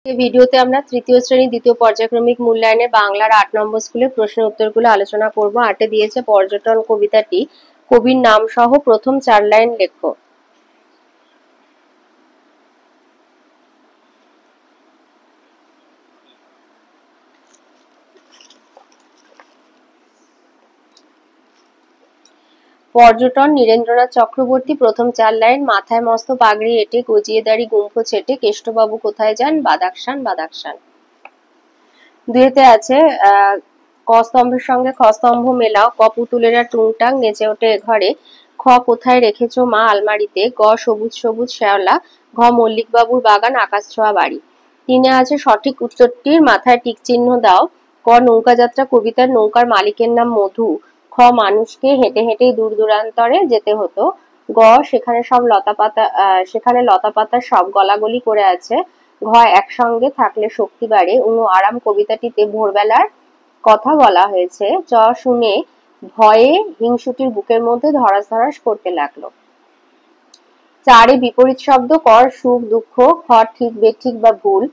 এই ভিডিওতে আমরা তৃতীয় শ্রেণী দ্বিতীয় পর্যায়ক্রমিক মূল্যায়নের বাংলার ৮ নম্বর স্কুলের প্রশ্নের উত্তরগুলো আলোচনা করব। ৮-এ দিয়েছে পর্যটন কবিতাটি কবির নাম সহ প্রথম ৪ লাইন লেখো। পর্যটন নীরেন্দ্রনাথ চক্রবর্তী। প্রথম ৪ লাইন। মাথায় মস্ত পাগড়ি এঁটে গজিয়ে দাড়ি গুম্ফ ছেটে কেষ্টবাবু কোথায় যান? বাদাকসান বাদাকসান। ২-তে আছে ক স্তম্ভের সঙ্গে খ স্তম্ভ মেলাও, ক পুতুলেরা টুংটাং নেচে ওঠে ঘরে, খ কোথায় রেখেছো মা আলমারিতে, গ সবুজ সবুজ শ্যাওলা, ঘ মল্লিকবাবুর বাগান আকাশ ছোঁয়া বাড়ি। ৩-এ আছে সঠিক উত্তরটির মাথায় টিক চিহ্ন দাও। ক নৌকা যাত্রা কবিতার নৌকার মালিকের নাম মধু, খ মানুষকে হেঁটে হেঁটেই দূর দূরান্তরে যেতে হতো, গ সেখানে লতা পাতা সব গলাগলি করে আছে, ঘ একসঙ্গে থাকলে শক্তি বাড়ে, আরাম কবিতাটিতে ভোরবেলার কথা বলা হয়েছে, চ শুনে ভয়ে হিংসুটির বুকের মধ্যে ধরাস ধরাস করতে লাগলো। ৪-এ বিপরীত শব্দ। কর সুখ দুঃখ, খ ঠিক বেঠিক বা ভুল,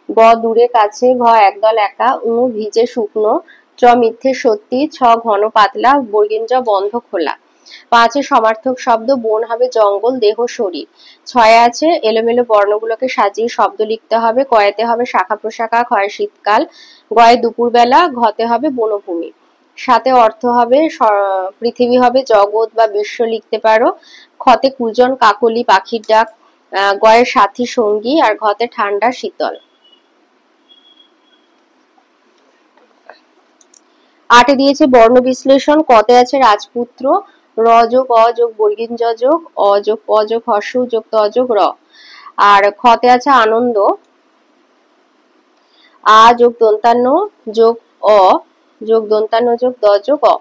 গ দূরে কাছে, ঘ একদল একা, ভিজে শুকনো, চ মিথ্যে সত্যি, ছ ঘন পাতলা, বর্গীন জ বন্ধ খোলা। ৫-এ সমার্থক শব্দ। বন হবে জঙ্গল, দেহ শরীর। ৬-এ আছে এলোমেলো বর্ণগুলোকে সাজিয়ে শব্দ লিখতে হবে। কয়েতে হবে শাখা প্রশাখা, খয়ে শীতকাল, গয়ে দুপুরবেলা, ঘতে হবে বনভূমি। ৭-এ অর্থ হবে পৃথিবী হবে জগৎ বা বিশ্ব লিখতে পারো, খতে কুজন কাকলি পাখির ডাক, গয়ে সাথী সঙ্গী, আর ঘতে ঠান্ডা শীতল। ৮-এ দিয়েছে বর্ণ বিশ্লেষণ। কতে আছে রাজপুত্র, র যোগ অ যোগ বর্গীন জ যোগ, অ যোগ প যোগ হর্ষ যোগ ত যোগ র। আর খতে আছে আনন্দ, আ যোগ দন্তান্ন যোগ অ যোগ দন্তান্ন যোগ দ যোগ অ।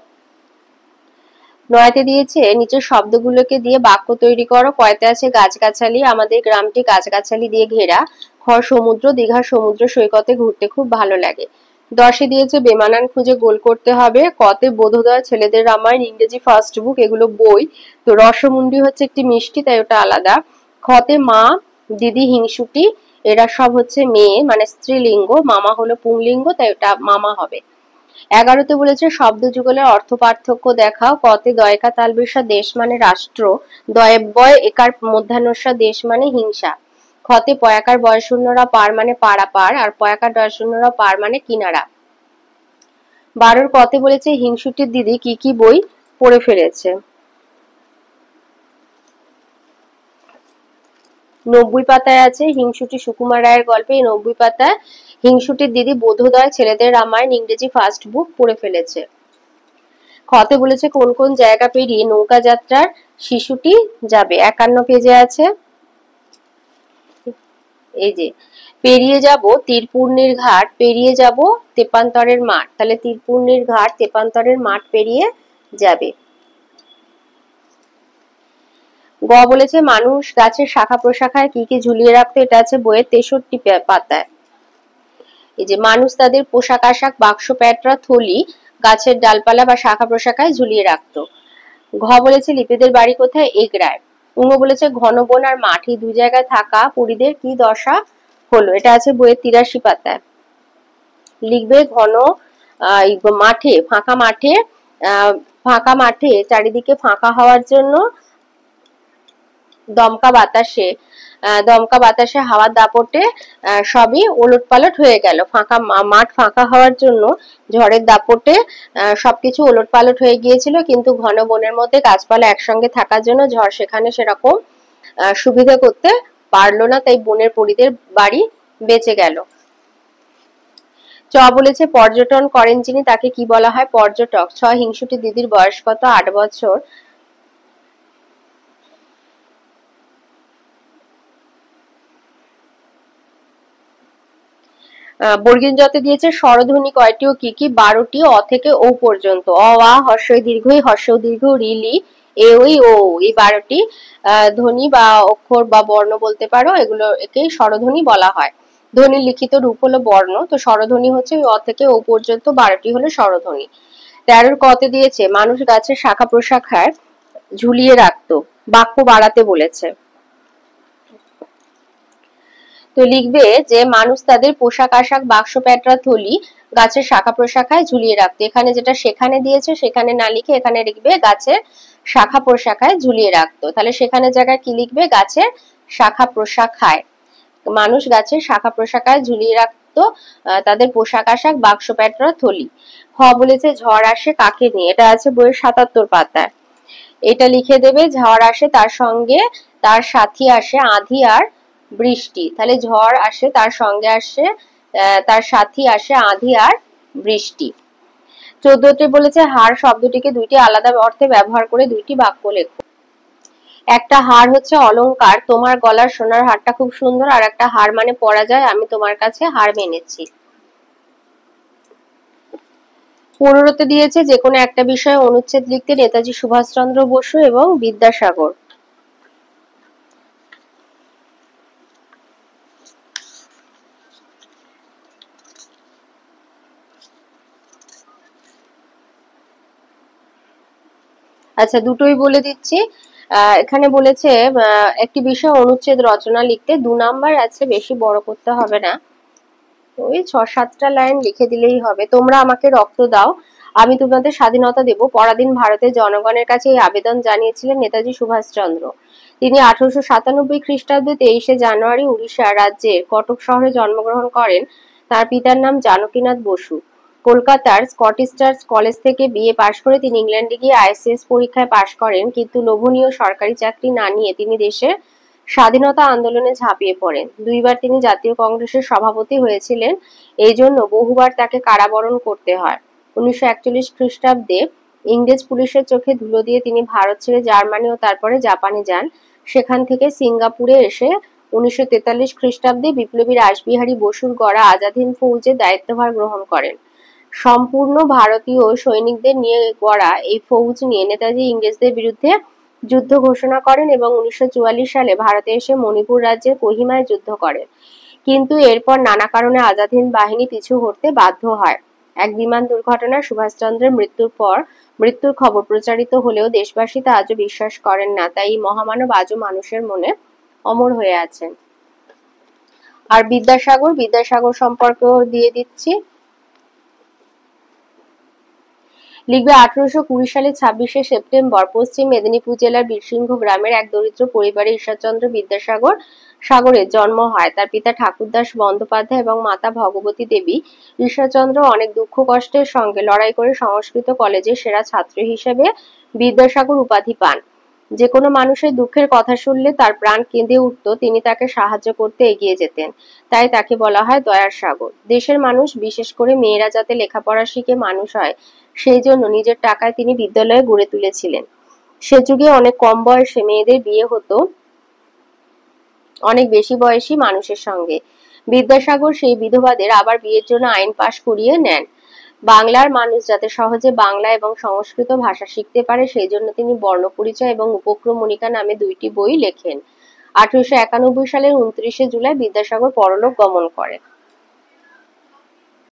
৯-তে দিয়েছে নিচের শব্দগুলোকে দিয়ে বাক্য তৈরি করো। কয়তে আছে গাছগাছালি, আমাদের গ্রামটি গাছগাছালি দিয়ে ঘেরা, খ সমুদ্র, দীঘার সমুদ্র সৈকতে ঘুরতে খুব ভালো লাগে। ১০-এ দিয়েছে বেমানান খুঁজে গোল করতে হবে। কতে বোধোদয়, ছেলেদের রামায়ণ, ইংরেজি ফার্স্ট বুক, এগুলো বই। তো রসমুন্ডি হচ্ছে একটি মিষ্টি, তাই ওটা আলাদা। খতে মা, দিদি হিংসুটি, এরা সব হচ্ছে মেয়ে, মানে স্ত্রীলিঙ্গ, মামা হলো পুংলিঙ্গ, তাই ওটা মামা হবে। ১১-তে বলেছে শব্দ যুগলের অর্থ পার্থক্য দেখাও। কতে দয়কা তালবেশা দেশ মানে রাষ্ট্র, দয়েবয় একার মধ্যাহ্নস্যা দেশ মানে হিংসা। খতে পয়াকার বয়শূন্যরা পার মানে পারাপার, আর পয়াকার দয়শূন্যরা পার মানে কিনারা। ১২-র কতে বলেছে হিংসুটির দিদি কি কি বই পড়ে ফেলেছে। ৯০ পাতায় আছে হিংসুটি সুকুমার রায়ের গল্পে। এই ৯০ পাতায় হিংসুটির দিদি বোধোদয়, ছেলেদের রামায়ণ, ইংরেজি ফার্স্ট বুক পড়ে ফেলেছে। খতে বলেছে কোন কোন জায়গা পেরিয়ে নৌকা যাত্রার শিশুটি যাবে। ৫১ পেজে আছে, এই যে পেরিয়ে যাব তীরপূর্ণির ঘাট, পেরিয়ে যাব তেপান্তরের মাঠ, তাহলে তীরপূর্ণির ঘাট তেপান্তরের মাঠ পেরিয়ে যাবে। গ বলেছে মানুষ গাছের শাখা প্রশাখায় কি কি ঝুলিয়ে রাখতো, এটা আছে বইয়ের ৬৩ পাতায়। এই যে মানুষ তাদের পোশাক আশাক, বাক্স প্যাটরা, থলি গাছের ডালপালা বা শাখা প্রশাখায় ঝুলিয়ে রাখতো। ঘ বলেছে লিপিদের বাড়ি কোথায়, এগরায়। বলেছে ঘন বন আর মাঠ, এই দুই জায়গায় থাকা পুরীদের কি দশা হলো, এটা আছে বইয়ের ৮৩ পাতায়। লিখবে ঘন মাঠে, ফাঁকা মাঠে চারিদিকে ফাঁকা হওয়ার জন্য দমকা বাতাসে হাওয়ার দাপটে সবই ওলটপালট হয়ে গেল। মাঠ ফাঁকা হওয়ার জন্য ঝড়ের দাপটে সবকিছু ওলটপালট হয়ে গিয়েছিল, কিন্তু ঘন বনের মধ্যে গাছপালা একসঙ্গে থাকার জন্য ঝড় সেখানে সেরকম সুবিধা করতে পারলো না, তাই বনের পরিদের বাড়ি বেঁচে গেল। চ বলেছে পর্যটন করেন যিনি তাকে কি বলা হয়, পর্যটক। ছ হিংসুটি দিদির বয়স কত, ৮ বছর। বর্গীন জতে দিয়েছে স্বরধ্বনি কয়টি ও কি কি, ১২টি, অ থেকে ও পর্যন্ত। অ আ হর্ষই দীর্ঘই, হর্ষও দীর্ঘ, রিলি এ ওই ও, এই ১২টি ধ্বনি বা অক্ষর বা বর্ণ বলতে পারো, এগুলো একেই স্বরধ্বনি বলা হয়। ধ্বনির লিখিত রূপ হলো বর্ণ, তো স্বরধ্বনি হচ্ছে অ থেকে ও পর্যন্ত ১২টি হলো স্বরধ্বনি। ১৩-র কতে দিয়েছে মানুষ গাছের শাখা প্রশাখায় ঝুলিয়ে রাখতো, বাক্য বাড়াতে বলেছে। তো লিখবে যে মানুষ তাদের পোশাক আশাক বাক্স প্যাটরা থলি গাছের শাখা প্রশাখায় ঝুলিয়ে রাখতো। এখানে যেটা সেখানে দিয়েছে সেখানে না লিখে এখানে লিখবে গাছের শাখা প্রশাখায় ঝুলিয়ে রাখতো। তাহলে সেখানে জায়গায় কি লিখবে? গাছের শাখা প্রশাখায়। মানুষ গাছের শাখা প্রশাখায় ঝুলিয়ে রাখতো তাদের পোশাক আশাক বাক্স প্যাটরা থলি। খ বলেছে ঝড় আসে কাকে নিয়ে, এটা আছে বইয়ের ৭৭ পাতায়। এটা লিখে দেবে ঝড় আসে তার সঙ্গে তার সাথী আসে আঁধি আর বৃষ্টি। তাহলে ঝড় আসে তার সঙ্গে আসে তার সাথী আসে আঁধি আর বৃষ্টি। ১৪তে বলেছে হার শব্দটিকে দুইটি আলাদা অর্থে ব্যবহার করে দুইটি বাক্য লেখো। একটা হার হচ্ছে অলংকার, তোমার গলার সোনার হারটা খুব সুন্দর, আর একটা হার মানে পরা যায়, আমি তোমার কাছে হার মেনেছি। ১৫তে দিয়েছে যে কোনো একটা বিষয়ে অনুচ্ছেদ লিখতে নেতাজি সুভাষচন্দ্র বসু এবং বিদ্যাসাগর। আচ্ছা দুটোই বলে দিচ্ছি। এখানে বলেছে একটি বিষয় অনুচ্ছেদ রচনা লিখতে ২ নাম্বার আছে, বেশি বড় করতে হবে না, ওই ৬-৭টা লাইন লিখে দিলেই হবে। তোমরা আমাকে রক্ত দাও, আমি তোমাদের স্বাধীনতা দেব, পরাধীন ভারতের জনগণের কাছে এই আবেদন জানিয়েছিলেন নেতাজি সুভাষচন্দ্র। তিনি ১৮৯৭ খ্রিস্টাব্দে ২৩শে জানুয়ারি উড়িষ্যা রাজ্যের কটক শহরে জন্মগ্রহণ করেন। তার পিতার নাম জানকীনাথ বসু। কলকাতার স্কটিশ চার্চ কলেজ থেকে বিএ পাশ করে তিনি ইংল্যান্ডে গিয়ে আইসিএস পরীক্ষায় পাশ করেন, কিন্তু লোভনীয় সরকারি চাকরি না নিয়ে তিনি দেশের স্বাধীনতা আন্দোলনে ঝাঁপিয়ে পড়েন। ২ বার তিনি জাতীয় কংগ্রেসের সভাপতি হয়েছিলেন, এই জন্য বহুবার তাকে কারাবরণ করতে হয়। ১৯৪১ খ্রিস্টাব্দে ইংরেজ পুলিশের চোখে ধুলো দিয়ে তিনি ভারত ছেড়ে জার্মানি ও তারপরে জাপানে যান। সেখান থেকে সিঙ্গাপুরে এসে ১৯৪৩ খ্রিস্টাব্দে বিপ্লবী রাসবিহারী বসুর গড়া আজাদ হিন্দ ফৌজের দায়িত্বভার গ্রহণ করেন। সম্পূর্ণ ভারতীয় সৈনিকদের নিয়ে গড়া এই ফৌজ নিয়ে নেতাজি ইংরেজদের বিরুদ্ধে যুদ্ধ ঘোষণা করেন এবং ১৯৪৪ সালে ভারতে এসে মণিপুর রাজ্যের কোহিমায় যুদ্ধ করেন। কিন্তু এরপর নানা কারণে আজাদ হিন্দ বাহিনী পিছু হটতে বাধ্য হয়। এক বিমান দুর্ঘটনায় সুভাষচন্দ্রের মৃত্যুর খবর প্রচারিত হলেও দেশবাসী তা আজও বিশ্বাস করেন না, তাই এই মহামানব আজও মানুষের মনে অমর হয়ে আছেন। আর বিদ্যাসাগর সম্পর্কেও দিয়ে দিচ্ছি। লিখবে ১৮২০ সালের ২৬শে সেপ্টেম্বর পশ্চিম মেদিনীপুর জেলার বীরসিংহ গ্রামের এক দরিদ্র পরিবারে ঈশ্বরচন্দ্র সাগরের জন্ম হয়। তার পিতা ঠাকুরদাস বন্দ্যোপাধ্যায় এবং মাতা ভগবতী দেবী। ঈশ্বরচন্দ্র অনেক দুঃখ কষ্টের সঙ্গে লড়াই করে সংস্কৃত কলেজের সেরা ছাত্র হিসেবে বিদ্যাসাগর উপাধি পান। যে কোনো মানুষের দুঃখের কথা শুনলে তার প্রাণ কেঁদে উঠত, তিনি তাকে সাহায্য করতে এগিয়ে যেতেন, তাই তাকে বলা হয় দয়ার সাগর। দেশের মানুষ, বিশেষ করে মেয়েরা যাতে লেখাপড়া শিখে মানুষ হয় সেই জন্য নিজের টাকায় তিনি বিদ্যালয় গড়ে তুলেছিলেন। সে যুগে অনেক কম বয়সে মেয়েদের বিয়ে হতো অনেক বেশি বয়সী মানুষের সঙ্গে। বিদ্যাসাগর সেই বিধবাদের আবার বিয়ের জন্য আইন পাশ করিয়ে নেন। বাংলার মানুষ যাতে সহজে বাংলা এবং সংস্কৃত ভাষা শিখতে পারে সেই জন্য তিনি বর্ণপরিচয় এবং উপক্রমণিকা নামে ২টি বই লেখেন। ১৮৯১ সালের ২৯শে জুলাই বিদ্যাসাগর পরলোক গমন করেন।